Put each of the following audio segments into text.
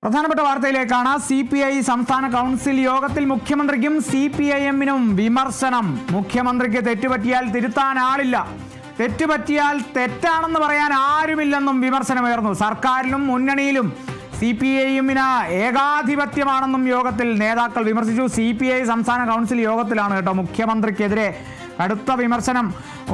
പ്രധാനപ്പെട്ട വാർത്തയിലേക്കാണ്. CPI സംസ്ഥാന council യോഗത്തിൽ മുഖ്യമന്ത്രിക്കും CPIM-നും വിമർശനം. മുഖ്യമന്ത്രിക്ക് തെറ്റുപറ്റിയാൽ തിരുത്താൻ ആളില്ല, തെറ്റുപറ്റിയാൽ തെറ്റാണെന്ന് പറയാൻ ആരുമില്ലെന്നും വിമർശനമുയർന്നു. സർക്കാരിലും മുന്നണിയിലും CPIM-ന് ഏകാധിപത്യമാണെന്നും യോഗത്തിൽ നേതാക്കൾ വിമർശിച്ചു. CPI സംസ്ഥാന കൗൺസിൽ യോഗത്തിലാണ് മുഖ്യമന്ത്രിക്കെതിരെ കടുത്ത വിമർശനം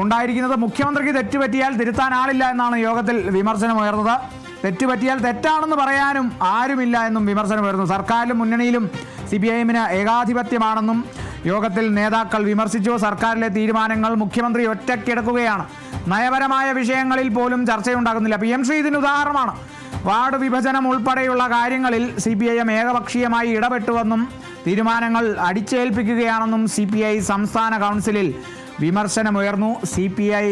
ഉണ്ടായിരിക്കുന്നത്. മുഖ്യമന്ത്രിക്ക് തെറ്റുപറ്റിയാൽ തിരുത്താൻ ആളില്ല എന്നാണ് യോഗത്തിൽ വിമർശനമുയർന്നത്. തെറ്റുപറ്റിയാൽ തെറ്റാണെന്ന് പറയാനും ആരുമില്ല എന്നും വിമർശനമുയർന്നു. സർക്കാരിലും മുന്നണിയിലും CPIM-ന് ഏകാധിപത്യമാണെന്നും യോഗത്തിൽ നേതാക്കൾ വിമർശിച്ചു. സർക്കാരിലെ തീരുമാനങ്ങൾ മുഖ്യമന്ത്രി ഒറ്റയ്ക്കെടുക്കുകയാണ്, നയപരമായ വിഷയങ്ങളിൽ പോലും ചർച്ചയുണ്ടാകുന്നില്ല. PM ശ്രീ ഇതിന് ഉദാഹരണമാണ്. വാർഡ് വിഭജനം ഉൾപ്പെടെയുള്ള കാര്യങ്ങളിൽ CPIM ഏകപക്ഷീയമായി ഇടപെട്ടുവെന്നും തീരുമാനങ്ങൾ അടിച്ചേൽപ്പിക്കുകയാണെന്നും CPI സംസ്ഥാന കൗൺസിലിൽ വിമർശനമുയർന്നു. CPI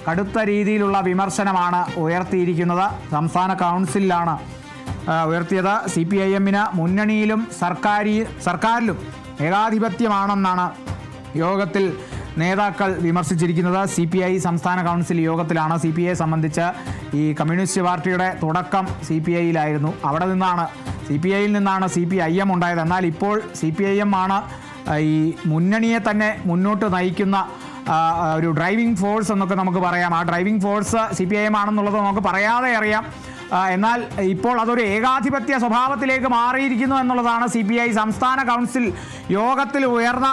കടുത്ത രീതിയിലുള്ള വിമർശനമാണ് ഉയർത്തിയിരിക്കുന്നത്. സംസ്ഥാന കൗൺസിലാണ് ഉയർത്തിയത്. CPIM-ന് മുന്നണിയിലും സർക്കാരിലും ഏകാധിപത്യമാണെന്നാണ് യോഗത്തിൽ നേതാക്കൾ വിമർശിച്ചിരിക്കുന്നത്. CPI സംസ്ഥാന കൗൺസിൽ യോഗത്തിലാണ്. CPI സംബന്ധിച്ച് ഈ കമ്മ്യൂണിസ്റ്റ് പാർട്ടിയുടെ തുടക്കം CPI-യിലായിരുന്നു. അവിടെ നിന്നാണ് CPI-യിൽ നിന്നാണ് CPIM ഉണ്ടായത്. എന്നാൽ ഇപ്പോൾ CPIM ആണ് ഈ മുന്നണിയെ തന്നെ മുന്നോട്ട് നയിക്കുന്ന ഒരു ഡ്രൈവിംഗ് ഫോഴ്സ് എന്നൊക്കെ നമുക്ക് പറയാം. ആ ഡ്രൈവിംഗ് ഫോഴ്സ് CPIM ആണെന്നുള്ളത് നമുക്ക് പറയാതെ അറിയാം. എന്നാൽ ഇപ്പോൾ അതൊരു ഏകാധിപത്യ സ്വഭാവത്തിലേക്ക് മാറിയിരിക്കുന്നു എന്നുള്ളതാണ് CPI സംസ്ഥാന കൗൺസിൽ യോഗത്തിൽ ഉയർന്ന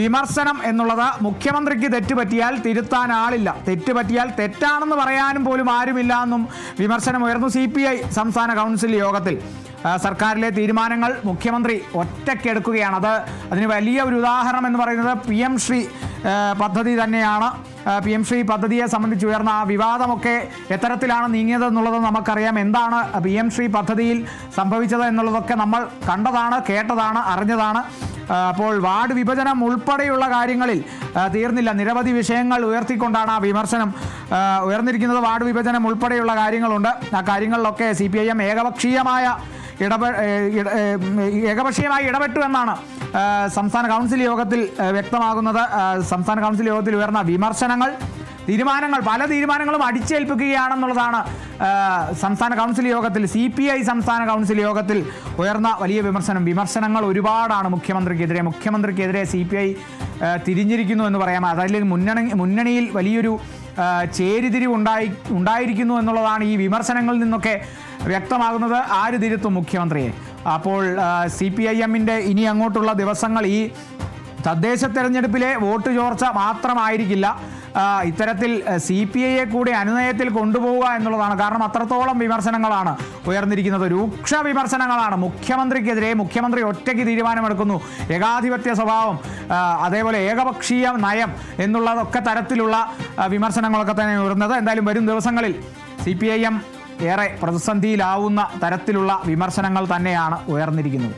വിമർശനം എന്നുള്ളത്. മുഖ്യമന്ത്രിക്ക് തെറ്റുപറ്റിയാൽ തിരുത്താൻ ആളില്ല, തെറ്റുപറ്റിയാൽ തെറ്റാണെന്ന് പറയാനും പോലും ആരുമില്ല എന്നും വിമർശനമുയർന്നു. CPI സംസ്ഥാന കൗൺസിൽ യോഗത്തിൽ സർക്കാരിലെ തീരുമാനങ്ങൾ മുഖ്യമന്ത്രി ഒറ്റയ്ക്കെടുക്കുകയാണ്. അതിന് വലിയ ഒരു ഉദാഹരണം എന്ന് പറയുന്നത് PM ശ്രീ പദ്ധതി തന്നെയാണ്. PM ശ്രീ പദ്ധതിയെ സംബന്ധിച്ച് ഉയർന്ന ആ വിവാദമൊക്കെ എത്തരത്തിലാണ് നീങ്ങിയതെന്നുള്ളത് നമുക്കറിയാം. എന്താണ് PM ശ്രീ പദ്ധതിയിൽ സംഭവിച്ചത് എന്നുള്ളതൊക്കെ നമ്മൾ കണ്ടതാണ്, കേട്ടതാണ്, അറിഞ്ഞതാണ്. അപ്പോൾ വാർഡ് വിഭജനം ഉൾപ്പെടെയുള്ള കാര്യങ്ങളിൽ തീർന്നില്ല, നിരവധി വിഷയങ്ങൾ ഉയർത്തിക്കൊണ്ടാണ് ആ വിമർശനം ഉയർന്നിരിക്കുന്നത്. വാർഡ് വിഭജനം ഉൾപ്പെടെയുള്ള കാര്യങ്ങളുണ്ട്. ആ കാര്യങ്ങളിലൊക്കെ CPIM ഏകപക്ഷീയമായി ഇടപെട്ടു എന്നാണ് സംസ്ഥാന കൗൺസിൽ യോഗത്തിൽ വ്യക്തമാകുന്നത്. സംസ്ഥാന കൗൺസിൽ യോഗത്തിൽ ഉയർന്ന വിമർശനങ്ങൾ, പല തീരുമാനങ്ങളും അടിച്ചേൽപ്പിക്കുകയാണെന്നുള്ളതാണ് സംസ്ഥാന കൗൺസിൽ യോഗത്തിൽ CPI സംസ്ഥാന കൗൺസിൽ യോഗത്തിൽ ഉയർന്ന വലിയ വിമർശനങ്ങൾ ഒരുപാടാണ് മുഖ്യമന്ത്രിക്കെതിരെ CPI തിരിഞ്ഞിരിക്കുന്നു എന്ന് പറയാം. അതല്ലെങ്കിൽ മുന്നണിയിൽ വലിയൊരു ചേരിതിരിവ് ഉണ്ടായിരിക്കുന്നു എന്നുള്ളതാണ് ഈ വിമർശനങ്ങളിൽ നിന്നൊക്കെ വ്യക്തമാകുന്നത്. ആര് തിരുത്തും മുഖ്യമന്ത്രിയെ? അപ്പോൾ CPIM-ൻ്റെ ഇനി അങ്ങോട്ടുള്ള ദിവസങ്ങൾ ഈ തദ്ദേശ തെരഞ്ഞെടുപ്പിലെ വോട്ട് ചോർച്ച മാത്രമായിരിക്കില്ല, ഇത്തരത്തിൽ CPI-യെ കൂടി അനുനയത്തിൽ കൊണ്ടുപോവുക എന്നുള്ളതാണ്. കാരണം അത്രത്തോളം വിമർശനങ്ങളാണ് ഉയർന്നിരിക്കുന്നത്, രൂക്ഷ വിമർശനങ്ങളാണ് മുഖ്യമന്ത്രിക്കെതിരെ. മുഖ്യമന്ത്രി ഒറ്റയ്ക്ക് തീരുമാനമെടുക്കുന്നു, ഏകാധിപത്യ സ്വഭാവം, അതേപോലെ ഏകപക്ഷീയ നയം എന്നുള്ളതൊക്കെ തരത്തിലുള്ള വിമർശനങ്ങളൊക്കെ തന്നെ ഉയർന്നത്. എന്തായാലും വരും ദിവസങ്ങളിൽ CPIM ഏറെ പ്രതിസന്ധിയിലാവുന്ന തരത്തിലുള്ള വിമർശനങ്ങൾ തന്നെയാണ് ഉയർന്നിരിക്കുന്നത്.